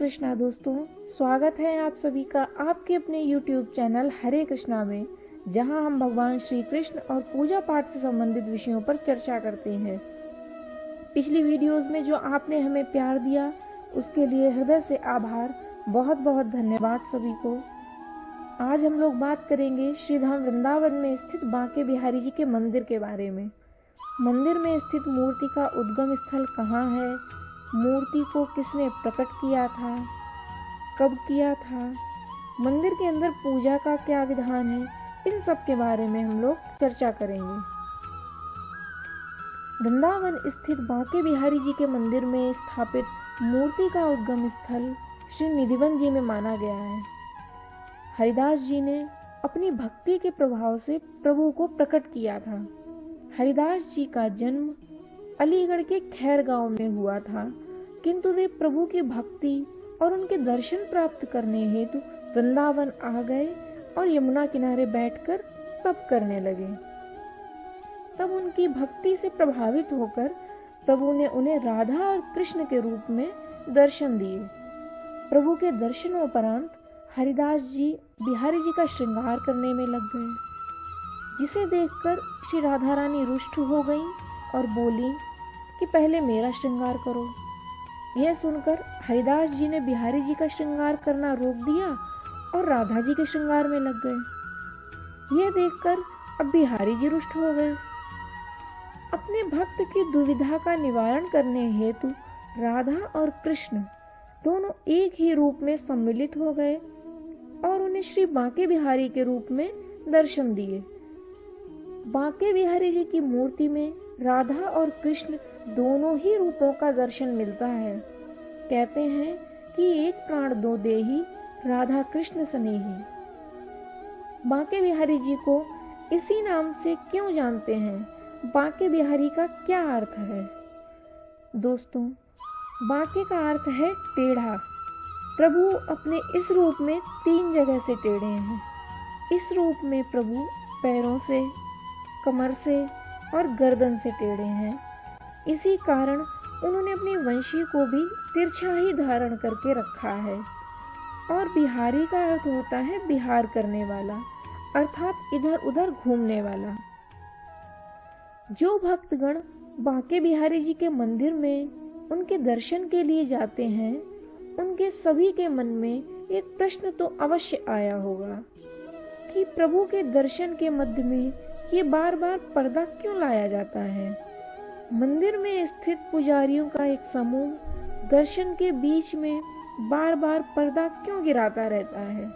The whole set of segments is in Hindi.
कृष्णा दोस्तों, स्वागत है आप सभी का आपके अपने YouTube चैनल हरे कृष्णा में, जहां हम भगवान श्री कृष्ण और पूजा पाठ से संबंधित विषयों पर चर्चा करते हैं। पिछली वीडियोस में जो आपने हमें प्यार दिया उसके लिए हृदय से आभार, बहुत बहुत धन्यवाद सभी को। आज हम लोग बात करेंगे श्री धाम वृंदावन में स्थित बांके बिहारी जी के मंदिर के बारे में। मंदिर में स्थित मूर्ति का उद्गम स्थल कहाँ है, मूर्ति को किसने प्रकट किया था, कब किया था, मंदिर के अंदर पूजा का क्या विधान है, इन सब के बारे में हम लोग चर्चा करेंगे। वृंदावन स्थित बांके बिहारी जी के मंदिर में स्थापित मूर्ति का उद्गम स्थल श्री निधिवन जी में माना गया है। हरिदास जी ने अपनी भक्ति के प्रभाव से प्रभु को प्रकट किया था। हरिदास जी का जन्म अलीगढ़ के खैर गांव में हुआ था, किंतु वे प्रभु की भक्ति और उनके दर्शन प्राप्त करने हेतु वृंदावन आ गए और यमुना किनारे बैठकर तप करने लगे। तब उनकी भक्ति से प्रभावित होकर प्रभु ने उन्हें राधा और कृष्ण के रूप में दर्शन दिए। प्रभु के दर्शनोपरांत हरिदास जी बिहारी जी का श्रृंगार करने में लग गए, जिसे देखकर श्री राधा रानी रुष्ट हो गईं और बोली कि पहले मेरा श्रृंगार करो। यह सुनकर हरिदास जी ने बिहारी जी का श्रृंगार करना रोक दिया और राधा जी के श्रृंगार में लग गए। यह देखकर अब बिहारी जी रुष्ट हो गए। अपने भक्त की दुविधा का निवारण करने हेतु राधा और कृष्ण दोनों एक ही रूप में सम्मिलित हो गए और उन्हें श्री बांके बिहारी के रूप में दर्शन दिए। बांके बिहारी जी की मूर्ति में राधा और कृष्ण दोनों ही रूपों का दर्शन मिलता है। कहते हैं कि एक प्राण दो देही, राधा कृष्ण स्नेही। बांके बिहारी जी को इसी नाम से क्यों जानते हैं, बांके बिहारी का क्या अर्थ है? दोस्तों, बांके का अर्थ है टेढ़ा। प्रभु अपने इस रूप में 3 जगह से टेढ़े हैं। इस रूप में प्रभु पैरों से, कमर से और गर्दन से टेढ़े हैं। इसी कारण उन्होंने अपनी वंशी को भी तिरछा ही धारण करके रखा है। और बिहारी का अर्थ होता है बिहार करने वाला, अर्थात इधर उधर घूमने वाला। जो भक्तगण बांके बिहारी जी के मंदिर में उनके दर्शन के लिए जाते हैं, उनके सभी के मन में एक प्रश्न तो अवश्य आया होगा कि प्रभु के दर्शन के मध्य में ये बार बार पर्दा क्यों लाया जाता है। मंदिर में स्थित पुजारियों का एक समूह दर्शन के बीच में बार बार पर्दा क्यों गिराता रहता है।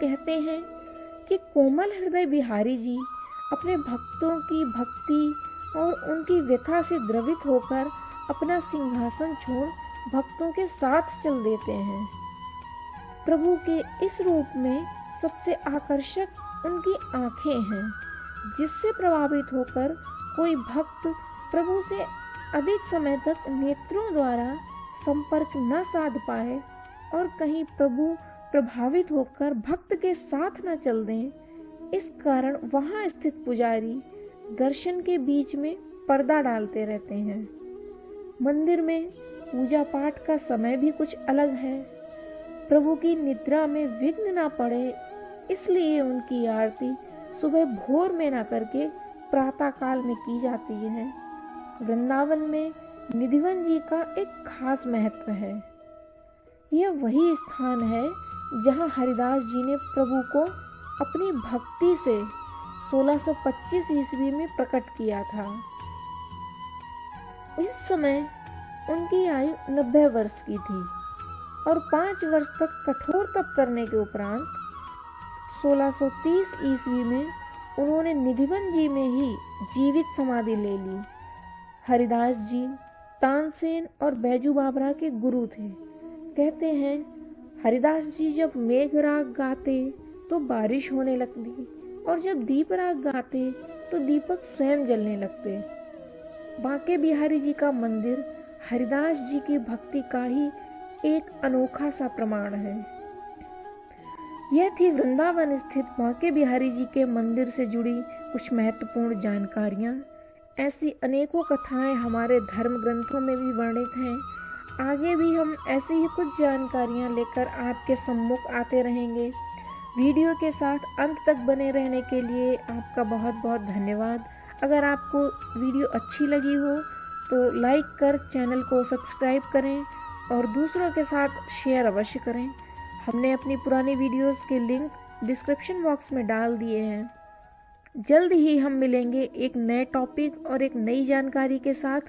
कहते हैं कि कोमल हृदय बिहारी जी अपने भक्तों की भक्ति और उनकी व्यथा से द्रवित होकर अपना सिंहासन छोड़ भक्तों के साथ चल देते हैं। प्रभु के इस रूप में सबसे आकर्षक उनकी आंखें हैं, जिससे प्रभावित होकर कोई भक्त प्रभु से अधिक समय तक नेत्रों द्वारा संपर्क न साध पाए और कहीं प्रभु प्रभावित होकर भक्त के साथ न चल दें। इस कारण वहां स्थित पुजारी दर्शन के बीच में पर्दा डालते रहते हैं। मंदिर में पूजा पाठ का समय भी कुछ अलग है। प्रभु की निद्रा में विघ्न न पड़े, इसलिए उनकी आरती सुबह भोर में न करके प्रातः काल में की जाती है। वृंदावन में निधिवन जी का एक खास महत्व है। यह वही स्थान है जहां हरिदास जी ने प्रभु को अपनी भक्ति से 1625 ईस्वी में प्रकट किया था। इस समय उनकी आयु 90 वर्ष की थी और 5 वर्ष तक कठोर तप करने के उपरांत 1630 ईस्वी में उन्होंने निधिवन जी में ही जीवित समाधि ले ली। हरिदास जी तानसेन और बैजू बाबरा के गुरु थे। कहते हैं हरिदास जी जब मेघ राग गाते तो बारिश होने लगती और जब दीप राग गाते तो दीपक स्वयं जलने लगते। बांके बिहारी जी का मंदिर हरिदास जी की भक्ति का ही एक अनोखा सा प्रमाण है। यह थी वृंदावन स्थित बांके बिहारी जी के मंदिर से जुड़ी कुछ महत्वपूर्ण जानकारियाँ। ऐसी अनेकों कथाएं हमारे धर्म ग्रंथों में भी वर्णित हैं। आगे भी हम ऐसी ही कुछ जानकारियाँ लेकर आपके सम्मुख आते रहेंगे। वीडियो के साथ अंत तक बने रहने के लिए आपका बहुत बहुत धन्यवाद। अगर आपको वीडियो अच्छी लगी हो तो लाइक कर चैनल को सब्सक्राइब करें और दूसरों के साथ शेयर अवश्य करें। हमने अपनी पुरानी वीडियोस के लिंक डिस्क्रिप्शन बॉक्स में डाल दिए हैं। जल्द ही हम मिलेंगे एक नए टॉपिक और एक नई जानकारी के साथ।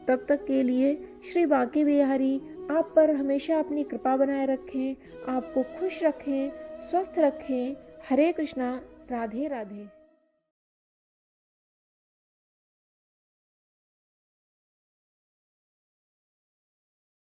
तब तक के लिए श्री बांके बिहारी आप पर हमेशा अपनी कृपा बनाए रखें, आपको खुश रखें, स्वस्थ रखें। हरे कृष्णा, राधे राधे।